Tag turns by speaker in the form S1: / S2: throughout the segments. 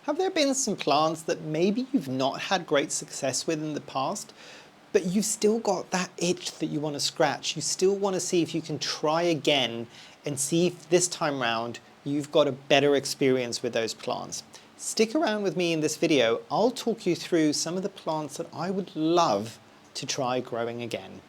S1: Have there been some plants that maybe you've not had great success with in the past, but you've still got that itch that you want to scratch? You still want to see if you can try again and see if this time round you've got a better experience with those plants. Stick around with me in this video. I'll talk you through some of the plants that I would love to try growing again.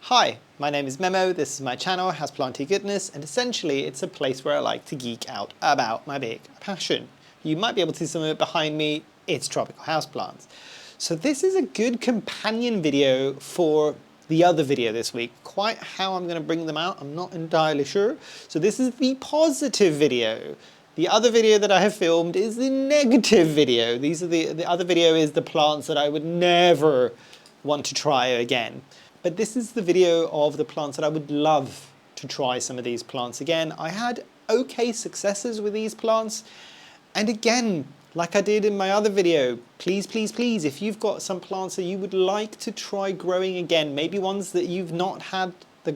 S1: Hi, my name is Memo, this is my channel, Houseplantygoodness, and essentially it's a place where I like to geek out about my big passion. You might be able to see some of it behind me, it's tropical houseplants. So this is a good companion video for the other video this week. Quite how I'm going to bring them out, I'm not entirely sure. So this is the positive video. The other video that I have filmed is the negative video. The other video is the plants that I would never want to try again. But this is the video of the plants that I would love to try some of these plants again. I had okay successes with these plants. And again, like I did in my other video, please, please, please, if you've got some plants that you would like to try growing again, maybe ones that you've not had the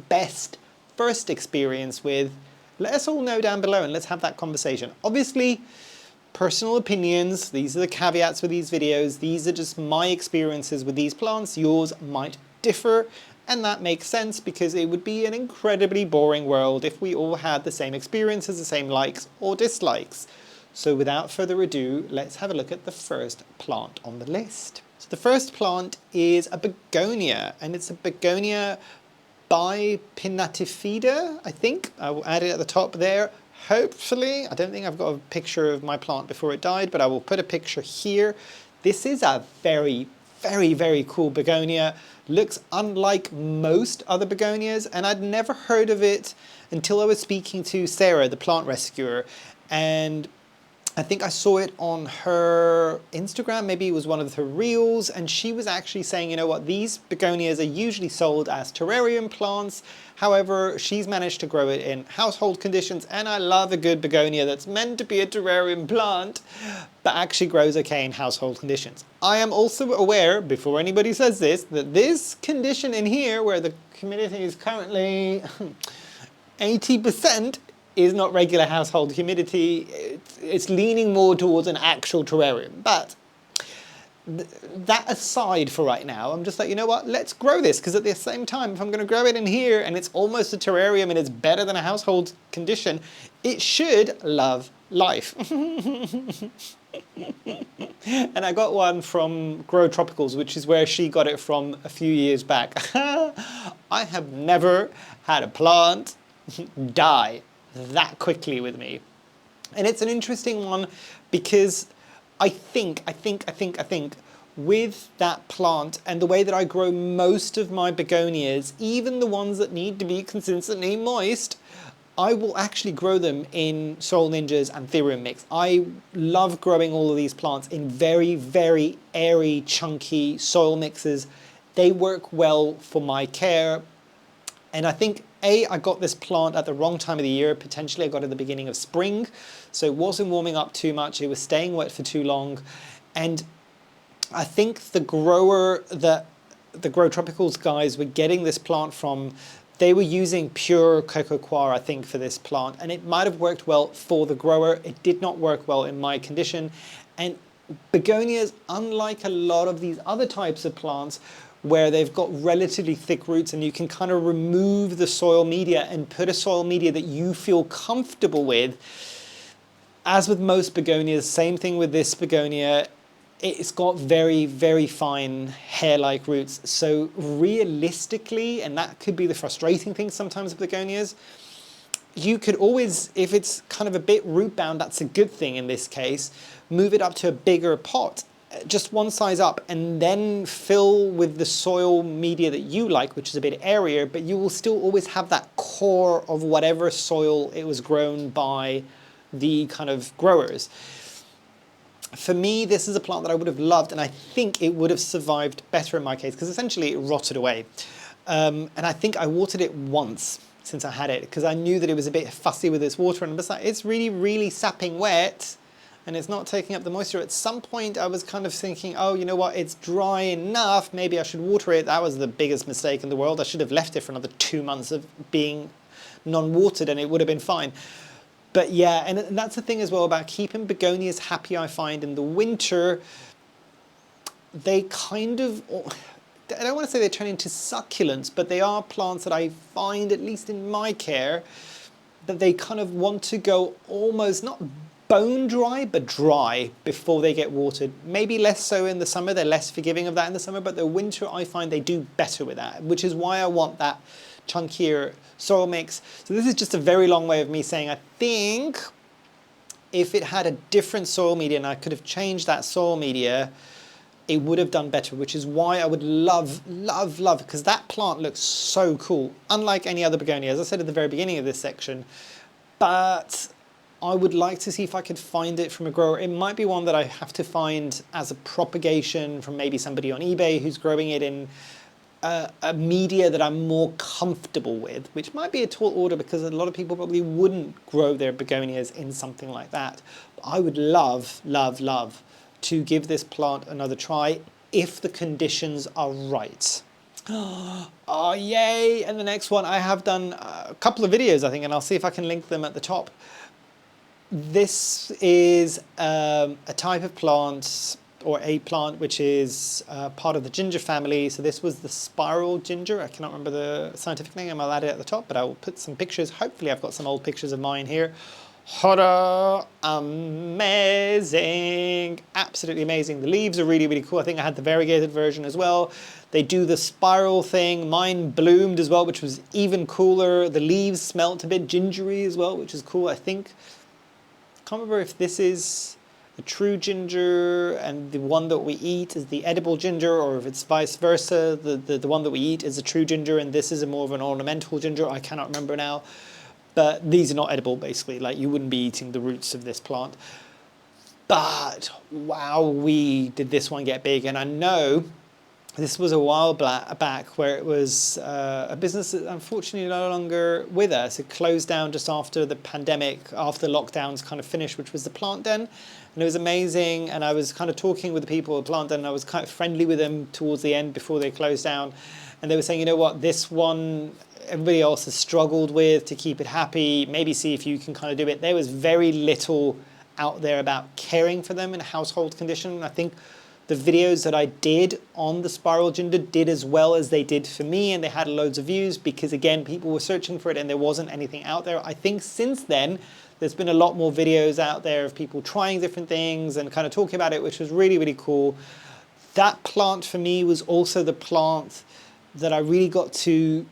S1: best first experience with, let us all know down below and let's have that conversation. Obviously, personal opinions, these are the caveats with these videos, these are just my experiences with these plants, yours might differ, and that makes sense because it would be an incredibly boring world if we all had the same experiences, the same likes or dislikes. So without further ado, let's have a look at the first plant on the list. So the first plant is a begonia, and it's a begonia bipinnatifida, I think. I will add it at the top there. Hopefully, I don't think I've got a picture of my plant before it died, but I will put a picture here. This is a very, very, very cool begonia. Looks unlike most other begonias, and I'd never heard of it until I was speaking to Sarah, the plant rescuer, and I think I saw it on her Instagram, maybe it was one of her reels, and she was actually saying, you know what, these begonias are usually sold as terrarium plants. However, she's managed to grow it in household conditions, and I love a good begonia that's meant to be a terrarium plant, but actually grows okay in household conditions. I am also aware, before anybody says this, that this condition in here, where the humidity is currently 80%, is not regular household humidity. It's leaning more towards an actual terrarium. But that aside for right now, I'm just like, you know what, let's grow this, because at the same time, if I'm going to grow it in here and it's almost a terrarium and it's better than a household condition, it should love life. And I got one from Grow Tropicals, which is where she got it from a few years back. I have never had a plant die that quickly with me. And it's an interesting one because I think with that plant and the way that I grow most of my begonias, even the ones that need to be consistently moist, I will actually grow them in Soil Ninja's Anthurium mix. I love growing all of these plants in very, very airy, chunky soil mixes. They work well for my care. And I think, I got this plant at the wrong time of the year. Potentially I got it at the beginning of spring, so it wasn't warming up too much. It was staying wet for too long. And I think the grower that the Grow Tropicals guys were getting this plant from, they were using pure coco coir, I think, for this plant. And it might have worked well for the grower. It did not work well in my condition. And begonias, unlike a lot of these other types of plants, where they've got relatively thick roots and you can kind of remove the soil media and put a soil media that you feel comfortable with. As with most begonias, same thing with this begonia, it's got very, very fine hair-like roots. So realistically, and that could be the frustrating thing sometimes with begonias, you could always, if it's kind of a bit root bound, that's a good thing in this case, move it up to a bigger pot, just one size up, and then fill with the soil media that you like, which is a bit airier, but you will still always have that core of whatever soil it was grown by the kind of growers. For me, this is a plant that I would have loved, and I think it would have survived better in my case, because essentially it rotted away. And I think I watered it once since I had it, because I knew that it was a bit fussy with its water, and it's like, it's really, really sapping wet. and it's not taking up the moisture. At some point I was kind of thinking, oh, you know what, it's dry enough, maybe I should water it. That was the biggest mistake in the world. I should have left it for another 2 months of being non-watered and it would have been fine. But yeah, and that's the thing as well about keeping begonias happy. I find in the winter, they kind of, I don't want to say they turn into succulents, but they are plants that I find, at least in my care, that they kind of want to go almost not bone dry, but dry before they get watered. Maybe less so in the summer, they're less forgiving of that in the summer, but the winter I find they do better with that, which is why I want that chunkier soil mix. So this is just a very long way of me saying I think if it had a different soil media and I could have changed that soil media, it would have done better, which is why I would love, because that plant looks so cool, unlike any other begonia, as I said at the very beginning of this section. But I would like to see if I could find it from a grower. It might be one that I have to find as a propagation from maybe somebody on eBay who's growing it in a media that I'm more comfortable with, which might be a tall order because a lot of people probably wouldn't grow their begonias in something like that. But I would love to give this plant another try if the conditions are right. Oh, yay! And the next one, I have done a couple of videos, I think, and I'll see if I can link them at the top. This is a type of plant, or a plant, which is part of the ginger family. So this was the spiral ginger. I cannot remember the scientific name. I'll add it at the top, but I will put some pictures. Hopefully I've got some old pictures of mine here. Hoda, amazing, absolutely amazing. The leaves are really cool. I think I had the variegated version as well. They do the spiral thing. Mine bloomed as well, which was even cooler. The leaves smelt a bit gingery as well, which is cool. I think, can't remember if this is a true ginger and the one that we eat is the edible ginger, or if it's vice versa. The one that we eat is a true ginger and this is a more of an ornamental ginger. I cannot remember now. But these are not edible, basically. Like, you wouldn't be eating the roots of this plant. But wow, did this one get big. And I know this was a while back where it was a business that unfortunately no longer with us. It closed down just after the pandemic, after the lockdowns kind of finished, which was the Plant Den. And it was amazing. And I was kind of talking with the people at Plant Den. And I was kind of friendly with them towards the end before they closed down. And they were saying, you know what, this one, everybody else has struggled with to keep it happy. Maybe see if you can kind of do it. There was very little out there about caring for them in a household condition. And I think the videos that I did on the spiral ginger did as well as they did for me, and they had loads of views because, again, people were searching for it and there wasn't anything out there. I think since then, there's been a lot more videos out there of people trying different things and kind of talking about it, which was really cool. That plant for me was also the plant that I really got to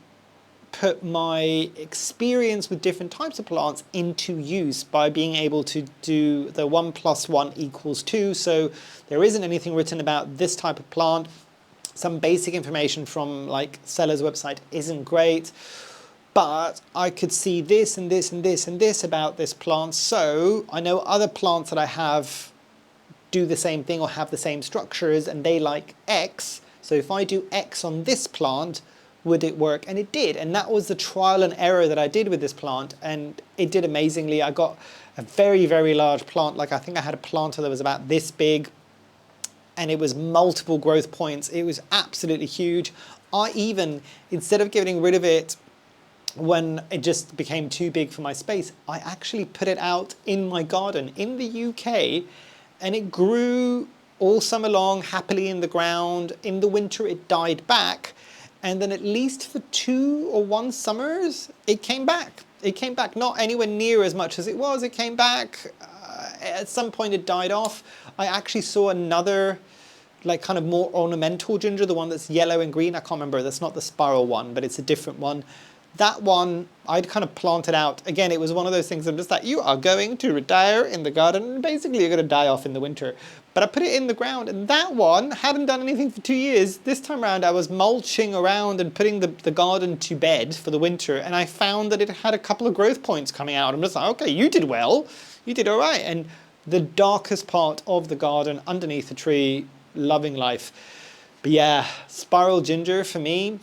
S1: put my experience with different types of plants into use by being able to do the 1 + 1 = 2. So there isn't anything written about this type of plant. Some basic information from like seller's website isn't great, but I could see this and this and this and this about this plant. So I know other plants that I have do the same thing or have the same structures and they like X. So if I do X on this plant, would it work? And it did. And that was the trial and error that I did with this plant. And it did amazingly. I got a very large plant. Like, I think I had a planter that was about this big and it was multiple growth points. It was absolutely huge. I even, instead of getting rid of it when it just became too big for my space, I actually put it out in my garden in the UK and it grew all summer long happily in the ground. In the winter it died back. And then at least for 2 or 1 summers, it came back. It came back, not anywhere near as much as it was. It came back. At some point it died off. I actually saw another, like, kind of more ornamental ginger, the one that's yellow and green. I can't remember. That's not the spiral one, but it's a different one. That one, I'd kind of planted out. Again, it was one of those things I'm just like, you are going to retire in the garden. Basically, you're going to die off in the winter. But I put it in the ground, and that one hadn't done anything for 2 years. This time around, I was mulching around and putting the garden to bed for the winter, and I found that it had a couple of growth points coming out. I'm just like, okay, you did well. You did all right. And the darkest part of the garden, underneath the tree, loving life. But yeah, spiral ginger for me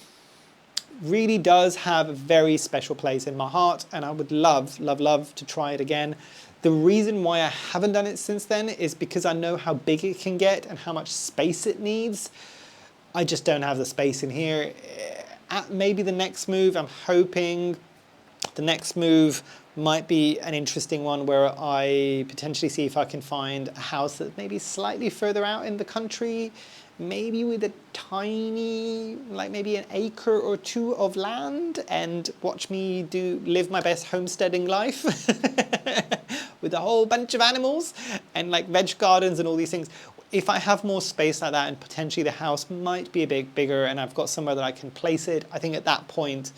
S1: really does have a very special place in my heart, and I would love to try it again. The reason why I haven't done it since then is because I know how big it can get and how much space it needs. I just don't have the space in here. Maybe the next move, I'm hoping the next move might be an interesting one where I potentially see if I can find a house that's maybe slightly further out in the country, maybe with a tiny, like maybe an acre or two of land, and watch me live my best homesteading life with a whole bunch of animals and like veg gardens and all these things. If I have more space like that and potentially the house might be a bit bigger and I've got somewhere that I can place it, I think at that point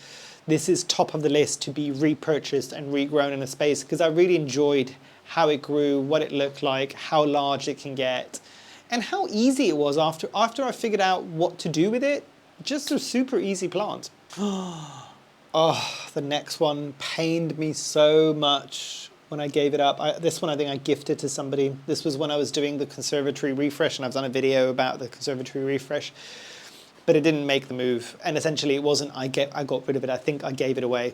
S1: this is top of the list to be repurchased and regrown in a space, because I really enjoyed how it grew, what it looked like, how large it can get, and how easy it was after I figured out what to do with it. Just a super easy plant. Oh, the next one pained me so much when I gave it up. This one I think I gifted to somebody. This was when I was doing the conservatory refresh, and I've done a video about the conservatory refresh, but it didn't make the move. And essentially it wasn't I got rid of it, I think I gave it away,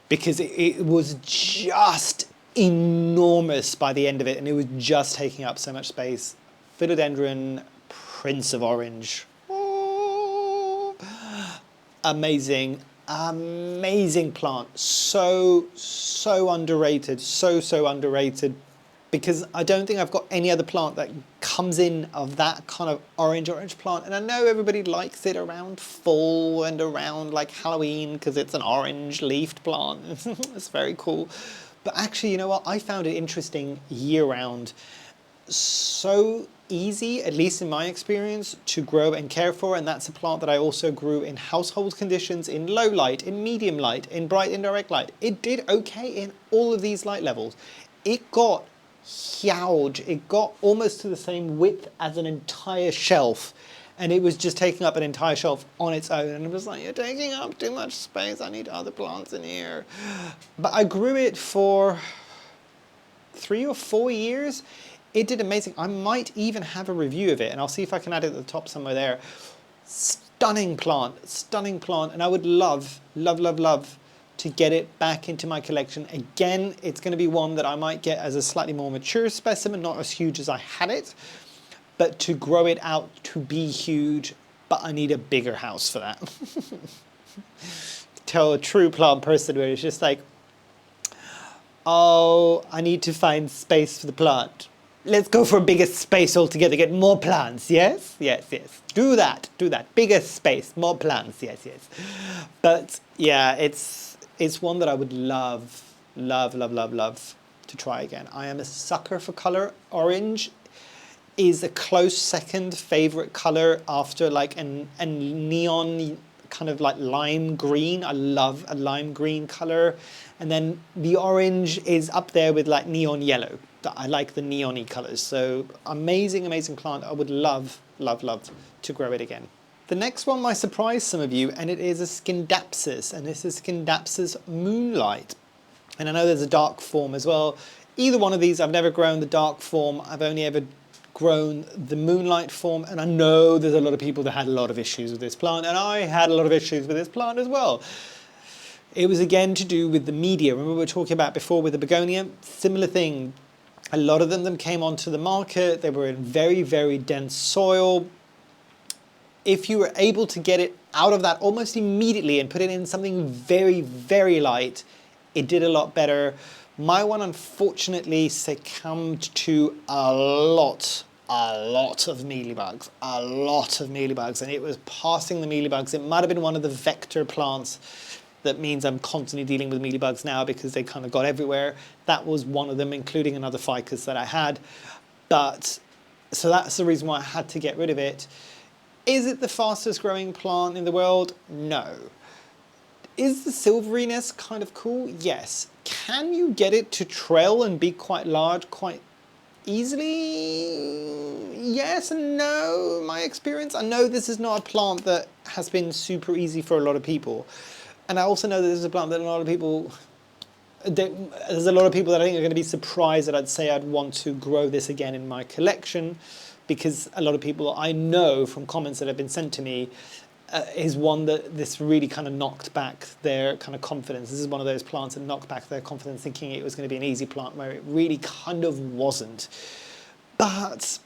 S1: because it was just enormous by the end of it, and it was just taking up so much space. Philodendron, Prince of Orange. Oh, amazing, amazing plant. So underrated, so underrated, because I don't think I've got any other plant that comes in of that kind of orange plant. And I know everybody likes it around fall and around like Halloween because it's an orange leafed plant. It's very cool. But actually, you know what? I found it interesting year round. So easy, at least in my experience, to grow and care for, and that's a plant that I also grew in household conditions, in low light, in medium light, in bright indirect light. It did okay in all of these light levels. It got huge. It got almost to the same width as an entire shelf, and it was just taking up an entire shelf on its own, and it was like, you're taking up too much space, I need other plants in here. But I grew it for 3 or 4 years. It did amazing. I might even have a review of it, and I'll see if I can add it at the top somewhere there. Stunning plant, and I would love to get it back into my collection. Again, it's going to be one that I might get as a slightly more mature specimen, not as huge as I had it, but to grow it out to be huge, but I need a bigger house for that. Tell a true plant person where it's just like, oh, I need to find space for the plant. Let's go for a bigger space altogether, get more plants, yes? Yes. Do that. Bigger space, more plants, yes. But yeah, it's one that I would love to try again. I am a sucker for color. Orange is a close second favorite color after like a neon kind of like lime green. I love a lime green color. And then the orange is up there with like neon yellow. I like the neon-y colors. So amazing plant. I would love to grow it again. The next one might surprise some of you, and it is a Scindapsus, and this is Scindapsus Moonlight. And I know there's a dark form as well. Either one of these, I've never grown the dark form. I've only ever grown the Moonlight form, and I know there's a lot of people that had a lot of issues with this plant, and I had a lot of issues with this plant as well. It was again to do with the media. Remember we were talking about before with the Begonia? Similar thing. A lot of them came onto the market. They were in very dense soil. If you were able to get it out of that almost immediately and put it in something very light, it did a lot better. My one unfortunately succumbed to a lot of mealybugs, and it was passing the mealybugs. It might have been one of the vector plants. That means I'm constantly dealing with mealybugs now because they kind of got everywhere. That was one of them, including another ficus that I had. So that's the reason why I had to get rid of it. Is it the fastest growing plant in the world? No. Is the silveriness kind of cool? Yes. Can you get it to trail and be quite large quite easily? Yes and no, my experience. I know this is not a plant that has been super easy for a lot of people. And I also know that this is a plant that there's a lot of people that I think are going to be surprised that I'd say I'd want to grow this again in my collection, because a lot of people I know from comments that have been sent to me is one that this really kind of knocked back their kind of confidence. This is one of those plants that knocked back their confidence, thinking it was going to be an easy plant, where it really kind of wasn't. But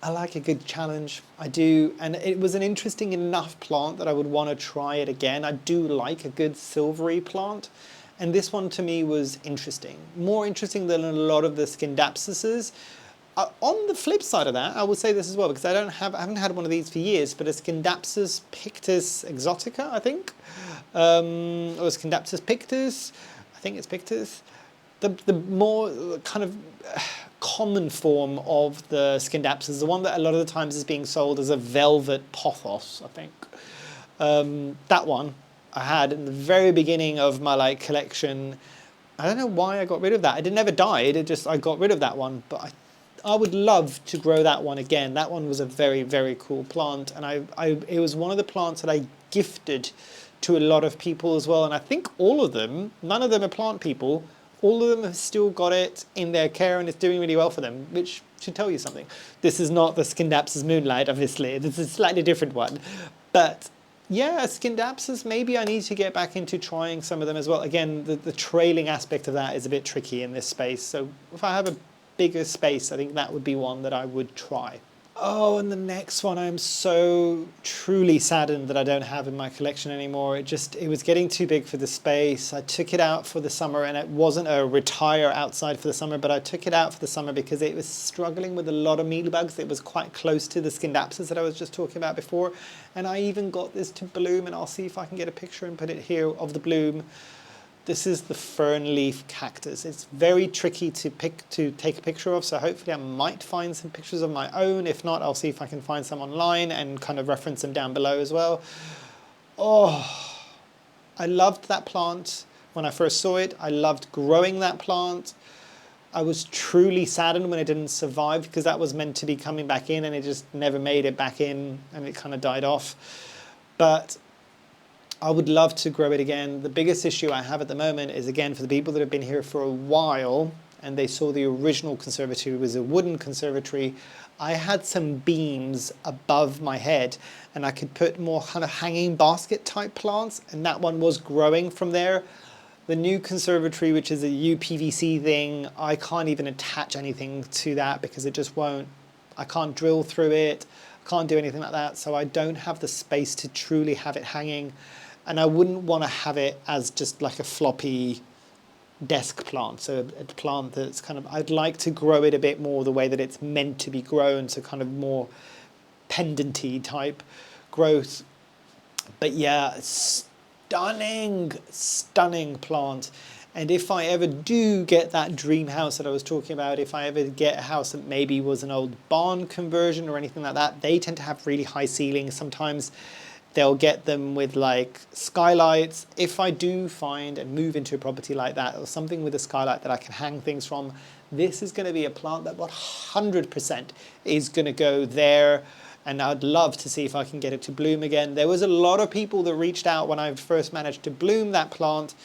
S1: I like a good challenge, I do, and it was an interesting enough plant that I would want to try it again. I do like a good silvery plant, and this one to me was interesting. More interesting than a lot of the Scindapsuses. On the flip side of that, I will say this as well, because I haven't had one of these for years, but a Scindapsus Pictus exotica, I think, or Scindapsus Pictus, I think it's Pictus. The more kind of common form of the Scindapsus, the one that a lot of the times is being sold as a velvet pothos, I think. That one I had in the very beginning of my collection. I don't know why I got rid of that. It never died. I got rid of that one, but I would love to grow that one again. That one was a very, very cool plant, and it was one of the plants that I gifted to a lot of people as well. And I think all of them, none of them are plant people, all of them have still got it in their care, and it's doing really well for them, which should tell you something. This is not the Scindapsus Moonlight, obviously. This is a slightly different one. But yeah, Scindapsus, maybe I need to get back into trying some of them as well. Again, the trailing aspect of that is a bit tricky in this space. So if I have a bigger space, I think that would be one that I would try. Oh, and the next one, I'm so truly saddened that I don't have in my collection anymore. It was getting too big for the space. I took it out for the summer, and it wasn't a retire outside for the summer, but I took it out for the summer because it was struggling with a lot of mealybugs. It was quite close to the Scindapsus that I was just talking about before. And I even got this to bloom, and I'll see if I can get a picture and put it here of the bloom. This is the Fern-leaf Cactus. It's very tricky to take a picture of, so hopefully I might find some pictures of my own. If not, I'll see if I can find some online and kind of reference them down below as well. Oh, I loved that plant when I first saw it. I loved growing that plant. I was truly saddened when it didn't survive, because that was meant to be coming back in, and it just never made it back in, and it kind of died off. But I would love to grow it again. The biggest issue I have at the moment is, again, for the people that have been here for a while and they saw the original conservatory was a wooden conservatory, I had some beams above my head, and I could put more kind of hanging basket type plants, and that one was growing from there. The new conservatory, which is a UPVC thing, I can't even attach anything to that because it just won't. I can't drill through it, can't do anything like that, so I don't have the space to truly have it hanging. And I wouldn't want to have it as just like a floppy desk plant. So a plant that's kind of, I'd like to grow it a bit more the way that it's meant to be grown, so kind of more pendanty type growth. But yeah, stunning, stunning plant. And if I ever do get that dream house that I was talking about, if I ever get a house that maybe was an old barn conversion or anything like that, they tend to have really high ceilings. Sometimes they'll get them with skylights. If I do find and move into a property like that, or something with a skylight that I can hang things from, this is going to be a plant that 100% is going to go there. And I'd love to see if I can get it to bloom again. There was a lot of people that reached out when I first managed to bloom that plant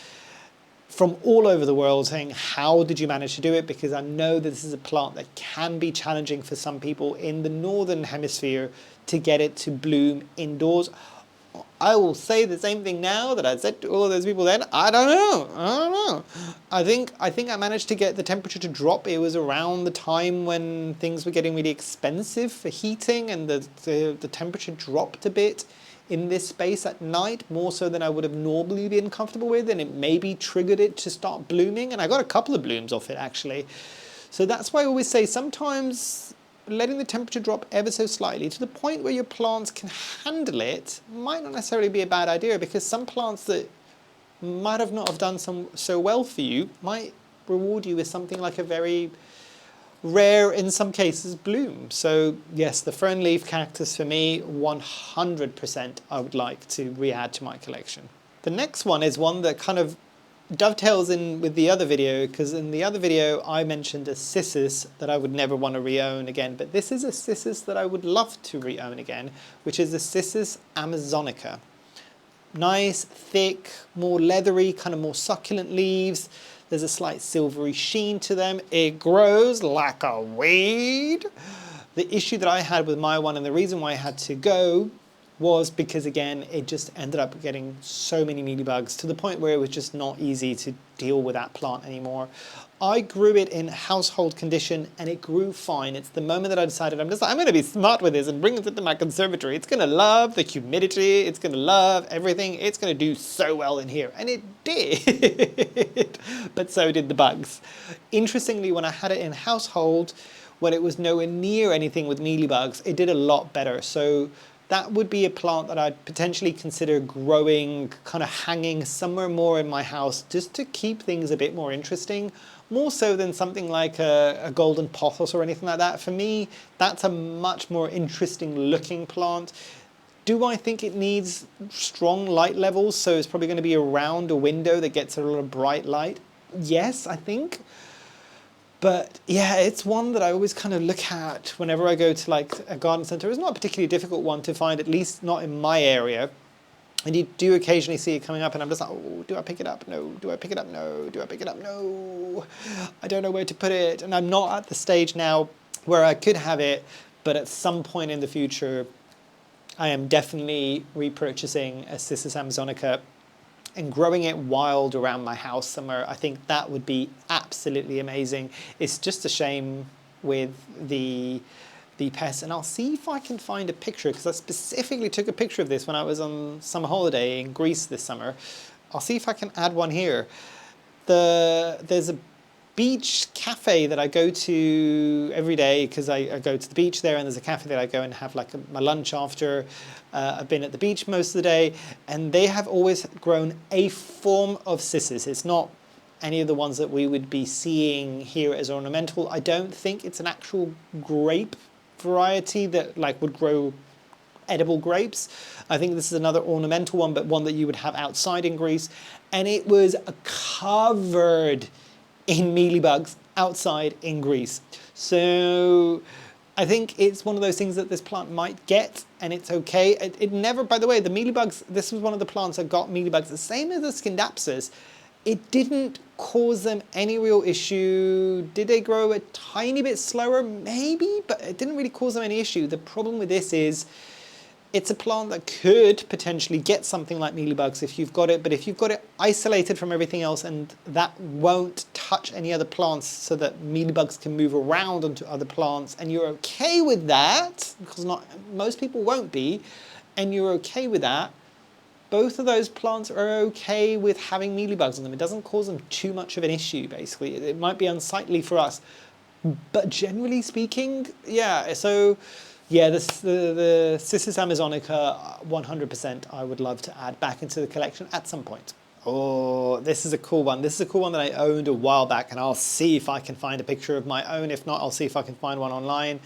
S1: from all over the world, saying, how did you manage to do it? Because I know that this is a plant that can be challenging for some people in the northern hemisphere to get it to bloom indoors. I will say the same thing now that I said to all of those people then. I don't know. I think I managed to get the temperature to drop. It was around the time when things were getting really expensive for heating, and the temperature dropped a bit in this space at night, more so than I would have normally been comfortable with, and it maybe triggered it to start blooming. And I got a couple of blooms off it, actually. So that's why I always say sometimes letting the temperature drop ever so slightly to the point where your plants can handle it might not necessarily be a bad idea, because some plants that might have not have done so well for you might reward you with something like a very rare, in some cases, bloom. So yes, the Fern-leaf Cactus for me, 100% I would like to re-add to my collection. The next one is one that kind of dovetails in with the other video, because in the other video I mentioned a Cissus that I would never want to re-own again, but this is a Cissus that I would love to re-own again, which is the Cissus amazonica. Nice, thick, more leathery, kind of more succulent leaves. There's a slight silvery sheen to them. It grows like a weed. The issue that I had with my one, and the reason why I had to go, was because, again, it just ended up getting so many mealybugs to the point where it was just not easy to deal with that plant anymore. I grew it in household condition and it grew fine. It's the moment that I decided I'm going to be smart with this and bring it into my conservatory. It's going to love the humidity. It's going to love everything. It's going to do so well in here. And it did. But so did the bugs. Interestingly, when I had it in household, when it was nowhere near anything with mealybugs, it did a lot better. So that would be a plant that I'd potentially consider growing, kind of hanging somewhere more in my house, just to keep things a bit more interesting, more so than something like a golden pothos or anything like that. For me, that's a much more interesting looking plant. Do I think it needs strong light levels? So it's probably going to be around a window that gets a little bright light. Yes, I think. But yeah, it's one that I always kind of look at whenever I go to like a garden centre. It's not a particularly difficult one to find, at least not in my area. And you do occasionally see it coming up and I'm just like, oh, do I pick it up? No. Do I pick it up? No. Do I pick it up? No. I don't know where to put it. And I'm not at the stage now where I could have it, but at some point in the future, I am definitely repurchasing a Cissus amazonica and growing it wild around my house somewhere. I think that would be absolutely amazing. It's just a shame with the pests, and I'll see if I can find a picture, because I specifically took a picture of this when I was on summer holiday in Greece this summer. I'll see if I can add one here. There's a beach cafe that I go to every day, because I go to the beach there, and there's a cafe that I go and have like my lunch after I've been at the beach most of the day, and they have always grown a form of Cissus. It's not any of the ones that we would be seeing here as ornamental. I don't think it's an actual grape variety that like would grow edible grapes. I think this is another ornamental one, but one that you would have outside in Greece, and it was covered in mealybugs outside in Greece. So I think it's one of those things that this plant might get, and it's okay. It never, by the way, the mealybugs, this was one of the plants that got mealybugs, the same as the Scindapsus. It didn't cause them any real issue. Did they grow a tiny bit slower? Maybe, but it didn't really cause them any issue. The problem with this is it's a plant that could potentially get something like mealybugs if you've got it, but if you've got it isolated from everything else and that won't touch any other plants so that mealybugs can move around onto other plants, and you're okay with that, because most people won't be, and you're okay with that, both of those plants are okay with having mealybugs on them. It doesn't cause them too much of an issue, basically. It might be unsightly for us, but generally speaking, yeah, so yeah, the Cissus amazonica, 100% I would love to add back into the collection at some point. Oh, this is a cool one. This is a cool one that I owned a while back, and I'll see if I can find a picture of my own. If not, I'll see if I can find one online.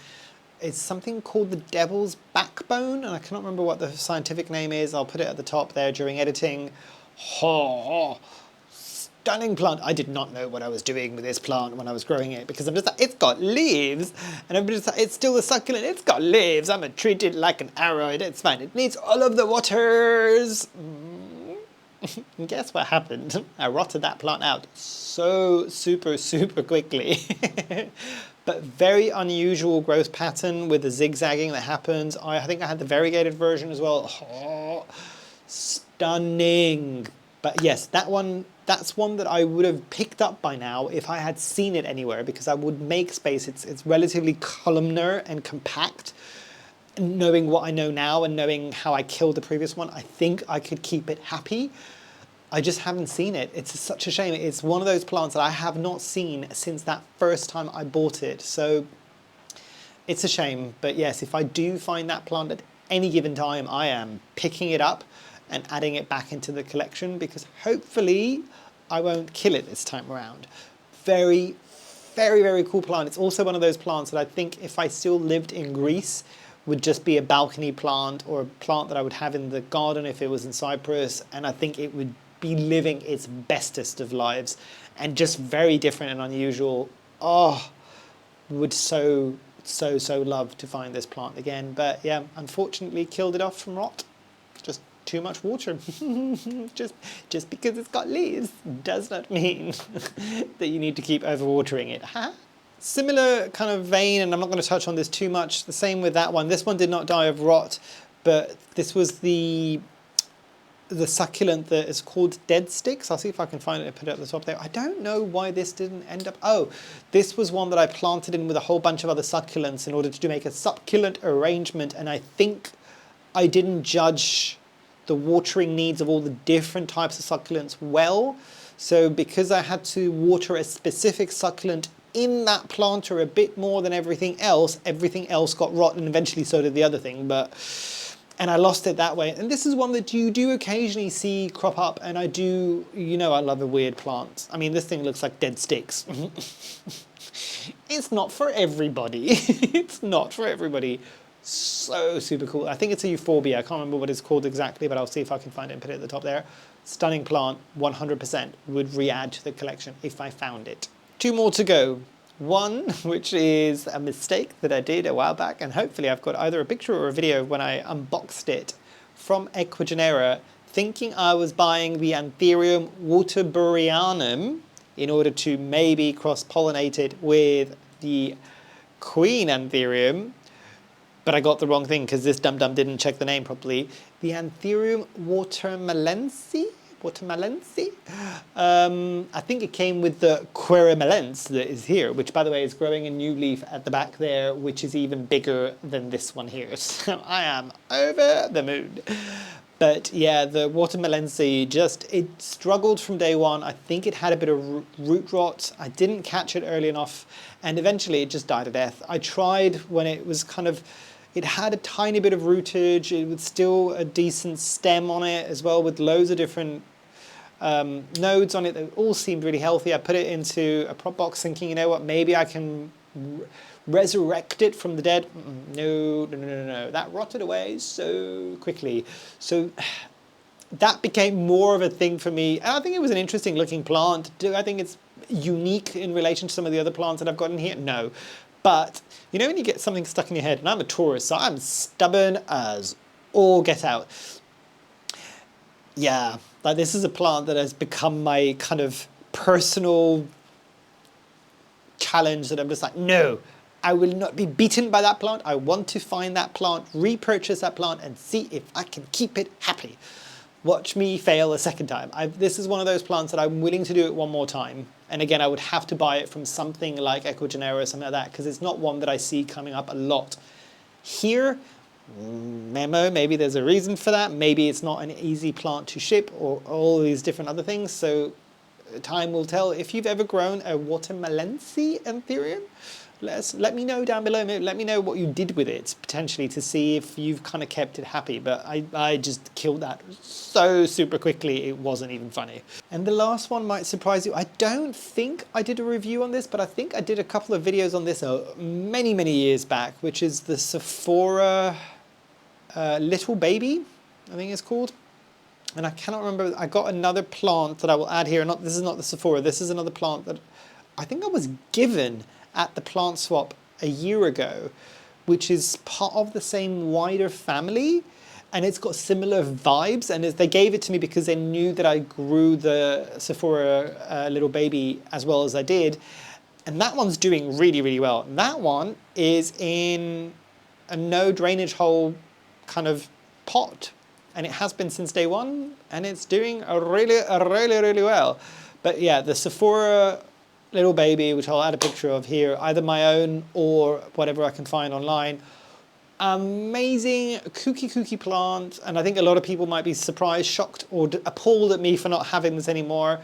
S1: It's something called the devil's backbone, and I cannot remember what the scientific name is. I'll put it at the top there during editing. Oh, stunning plant. I did not know what I was doing with this plant when I was growing it, because I'm just like, it's got leaves, and everybody's like, it's still a succulent, it's got leaves, I'm gonna treat it like an aroid, it's fine, it needs all of the waters. And guess what happened? I rotted that plant out so super quickly. But very unusual growth pattern with the zigzagging that happens. I think I had the variegated version as well. Oh, stunning. But yes, that's one that I would have picked up by now if I had seen it anywhere, because I would make space. It's relatively columnar and compact. Knowing what I know now and knowing how I killed the previous one, I think I could keep it happy. I just haven't seen it. It's such a shame. It's one of those plants that I have not seen since that first time I bought it. So it's a shame. But yes, if I do find that plant at any given time, I am picking it up and adding it back into the collection, because hopefully I won't kill it this time around. Very cool plant. It's also one of those plants that I think if I still lived in Greece would just be a balcony plant, or a plant that I would have in the garden if it was in Cyprus, and I think it would be living its bestest of lives, and just very different and unusual. Oh, would so love to find this plant again, but yeah, unfortunately killed it off from rot. Just too much water. just because it's got leaves does not mean that you need to keep overwatering it. Similar kind of vein, and I'm not going to touch on this too much, the same with that one. This one did not die of rot, but this was the succulent that is called Dead Sticks. I'll see if I can find it and put it at the top there. I don't know why this didn't end up... Oh, this was one that I planted in with a whole bunch of other succulents in order to make a succulent arrangement, and I think I didn't judge the watering needs of all the different types of succulents well. So because I had to water a specific succulent in that planter a bit more than everything else got rotten, and eventually so did the other thing. And I lost it that way. And this is one that you do occasionally see crop up, and I do, you know, I love a weird plant. I mean, this thing looks like dead sticks. It's not for everybody. It's not for everybody. So super cool. I think it's a euphorbia. I can't remember what it's called exactly, but I'll see if I can find it and put it at the top there. Stunning plant, 100% would re-add to the collection if I found it. 2 more to go. One, which is a mistake that I did a while back, and hopefully I've got either a picture or a video when I unboxed it from Ecuagenera, thinking I was buying the Anthurium waterburyanum in order to maybe cross-pollinate it with the Queen Anthurium, but I got the wrong thing because this dum-dum didn't check the name properly. The Anthurium watermalinse? I think it came with the queremalense that is here, which by the way is growing a new leaf at the back there, which is even bigger than this one here. So I am over the moon. But yeah, the watermalinse it struggled from day one. I think it had a bit of root rot. I didn't catch it early enough, and eventually it just died a death. I tried when it was it had a tiny bit of rootage. It was still a decent stem on it as well, with loads of different nodes on it that all seemed really healthy. I put it into a prop box thinking, you know what, maybe I can resurrect it from the dead. No. That rotted away so quickly. So that became more of a thing for me. And I think it was an interesting looking plant. Do I think it's unique in relation to some of the other plants that I've got in here? No. But you know when you get something stuck in your head, and I'm a tourist, so I'm stubborn as all get out. Yeah, like this is a plant that has become my kind of personal challenge, that I'm just like, no, I will not be beaten by that plant. I want to find that plant, repurchase that plant, and see if I can keep it happy. Watch me fail a second time. This is one of those plants that I'm willing to do it one more time. And again, I would have to buy it from something like Ecuagenera or something like that, because it's not one that I see coming up a lot. Here, memo, maybe there's a reason for that. Maybe it's not an easy plant to ship, or all these different other things. So time will tell. If you've ever grown a watermalinse Anthurium, let me know down below. Let me know what you did with it, potentially, to see if you've kind of kept it happy. But I just killed that so super quickly, it wasn't even funny. And the last one might surprise you. I don't think I did a review on this, but I think I did a couple of videos on this many years back, which is the Sophora little baby, I think it's called. And I cannot remember. I got another plant that I will add here. This is not the Sophora. This is another plant that I think I was given at the plant swap a year ago, which is part of the same wider family, and it's got similar vibes. And they gave it to me because they knew that I grew the Sophora little baby as well as I did, and that one's doing really well. And that one is in a no drainage hole kind of pot, and it has been since day one, and it's doing really well. But yeah, the Sophora little baby, which I'll add a picture of here, either my own or whatever I can find online. Amazing kooky plant, and I think a lot of people might be surprised, shocked, or appalled at me for not having this anymore.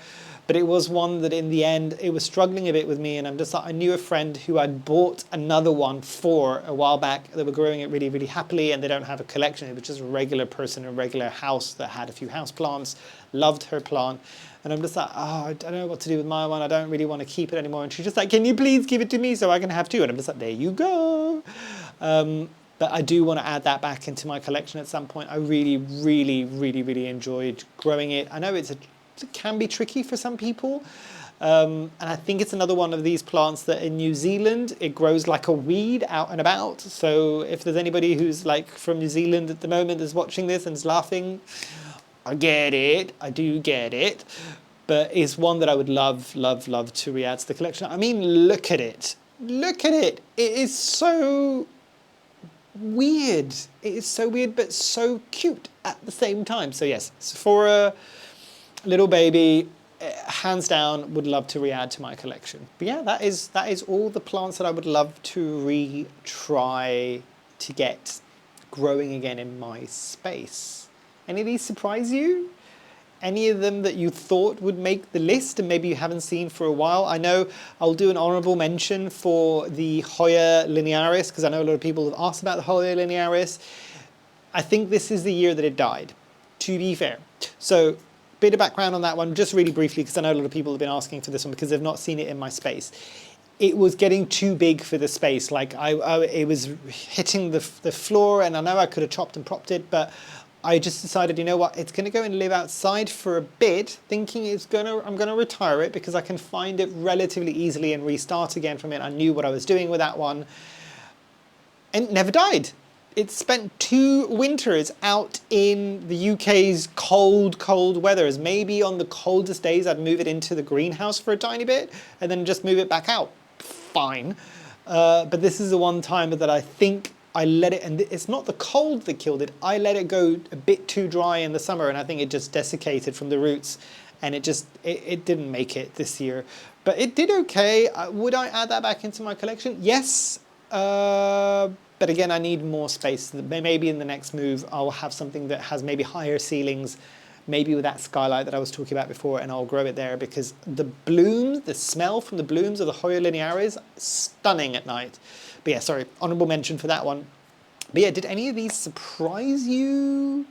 S1: But it was one that in the end, it was struggling a bit with me, and I knew a friend who I'd bought another one for a while back that were growing it really happily, and they don't have a collection. It was just a regular person in a regular house that had a few houseplants, loved her plant. And I'm just like, oh, I don't know what to do with my one. I don't really want to keep it anymore. And she's just like, can you please give it to me so I can have two? And I'm just like, there you go. But I do want to add that back into my collection at some point. I really enjoyed growing it. I know it can be tricky for some people. And I think it's another one of these plants that in New Zealand, it grows like a weed out and about. So if there's anybody who's like from New Zealand at the moment is watching this and is laughing, I get it, I do get it, but it's one that I would love to re-add to the collection. I mean, look at it. It is so weird. It is so weird, but so cute at the same time. So yes, Sophora, little baby, hands down, would love to re-add to my collection. But yeah, that is all the plants that I would love to retry to get growing again in my space. Any of these surprise you? Any of them that you thought would make the list and maybe you haven't seen for a while? I know I'll do an honourable mention for the Hoya linearis, because I know a lot of people have asked about the Hoya linearis. I think this is the year that it died, to be fair. So, bit of background on that one, just really briefly, because I know a lot of people have been asking for this one because they've not seen it in my space. It was getting too big for the space. Like it was hitting the floor, and I know I could have chopped and propped it, but I just decided, you know what, it's going to go and live outside for a bit, thinking I'm going to retire it because I can find it relatively easily and restart again from it. I knew what I was doing with that one, and it never died. It spent 2 winters out in the UK's cold, cold weathers. Maybe on the coldest days I'd move it into the greenhouse for a tiny bit and then just move it back out. Fine. But this is the one time that I think I let it, and it's not the cold that killed it, I let it go a bit too dry in the summer and I think it just desiccated from the roots and it didn't make it this year. But it did okay. Would I add that back into my collection? Yes. But again, I need more space. Maybe in the next move, I'll have something that has maybe higher ceilings, maybe with that skylight that I was talking about before, and I'll grow it there because the blooms, the smell from the blooms of the Hoya linearis, stunning at night. But yeah, sorry, honourable mention for that one. But yeah, did any of these surprise you?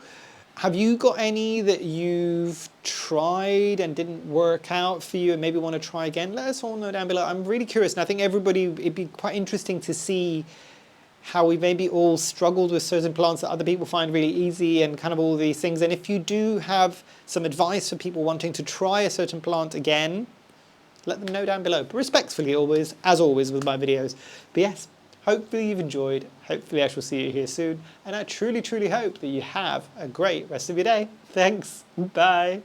S1: Have you got any that you've tried and didn't work out for you and maybe want to try again? Let us all know down below. I'm really curious, and I think everybody, it'd be quite interesting to see how we maybe all struggled with certain plants that other people find really easy and kind of all these things. And if you do have some advice for people wanting to try a certain plant again, let them know down below. But respectfully always, as always with my videos. But yes, hopefully you've enjoyed. Hopefully I shall see you here soon. And I truly, truly hope that you have a great rest of your day. Thanks. Bye.